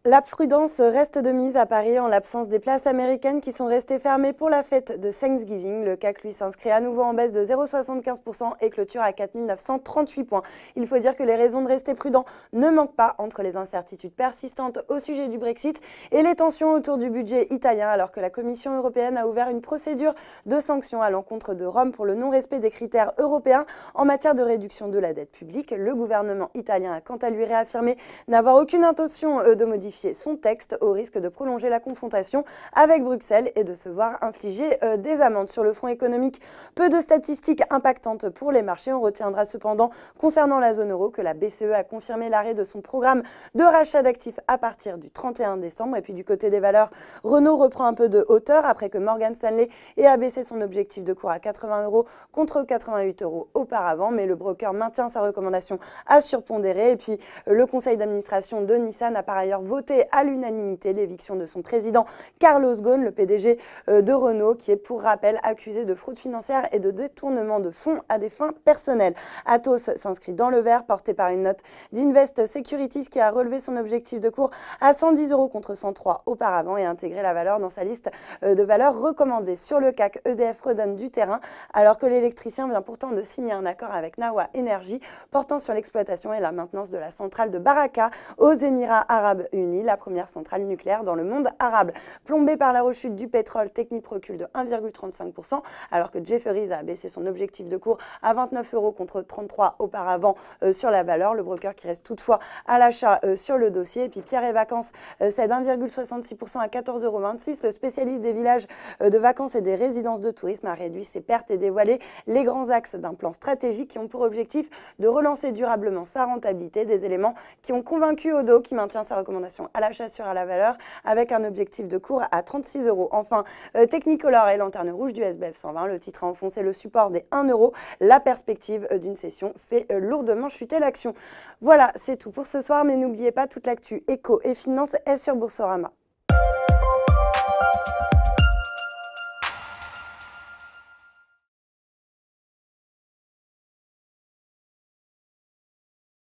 La prudence reste de mise à Paris en l'absence des places américaines qui sont restées fermées pour la fête de Thanksgiving. Le CAC lui s'inscrit à nouveau en baisse de 0,75% et clôture à 4 938 points. Il faut dire que les raisons de rester prudent ne manquent pas entre les incertitudes persistantes au sujet du Brexit et les tensions autour du budget italien alors que la Commission européenne a ouvert une procédure de sanctions à l'encontre de Rome pour le non-respect des critères européens en matière de réduction de la dette publique. Le gouvernement italien a quant à lui réaffirmé n'avoir aucune intention de modifier son texte au risque de prolonger la confrontation avec Bruxelles et de se voir infliger des amendes. Sur le front économique, peu de statistiques impactantes pour les marchés. On retiendra cependant concernant la zone euro que la BCE a confirmé l'arrêt de son programme de rachat d'actifs à partir du 31 décembre. Et puis du côté des valeurs, Renault reprend un peu de hauteur après que Morgan Stanley ait abaissé son objectif de cours à 80 € contre 88 € auparavant. Mais le broker maintient sa recommandation à surpondérer. Et puis le conseil d'administration de Nissan a par ailleurs voté à l'unanimité l'éviction de son président Carlos Ghosn, le PDG de Renault, qui est pour rappel accusé de fraude financière et de détournement de fonds à des fins personnelles. Atos s'inscrit dans le vert, porté par une note d'Invest Securities qui a relevé son objectif de cours à 110 € contre 103 auparavant et intégré la valeur dans sa liste de valeurs recommandées. Sur le CAC, EDF redonne du terrain alors que l'électricien vient pourtant de signer un accord avec Nawa Energy portant sur l'exploitation et la maintenance de la centrale de Baraka aux Émirats Arabes Unis, la première centrale nucléaire dans le monde arabe. Plombée par la rechute du pétrole, Technip recule de 1,35% alors que Jefferies a baissé son objectif de cours à 29 € contre 33 auparavant sur la valeur. Le broker qui reste toutefois à l'achat sur le dossier. Et puis Pierre et Vacances cède 1,66% à 14,26 €. Le spécialiste des villages de vacances et des résidences de tourisme a réduit ses pertes et dévoilé les grands axes d'un plan stratégique qui ont pour objectif de relancer durablement sa rentabilité. Des éléments qui ont convaincu Odo qui maintient sa recommandation à l'achat sur à la valeur avec un objectif de cours à 36 €. Enfin, Technicolor et lanterne rouge du SBF 120. Le titre a enfoncé le support des 1 €. La perspective d'une session fait lourdement chuter l'action. Voilà, c'est tout pour ce soir, mais n'oubliez pas toute l'actu éco et finance est sur Boursorama.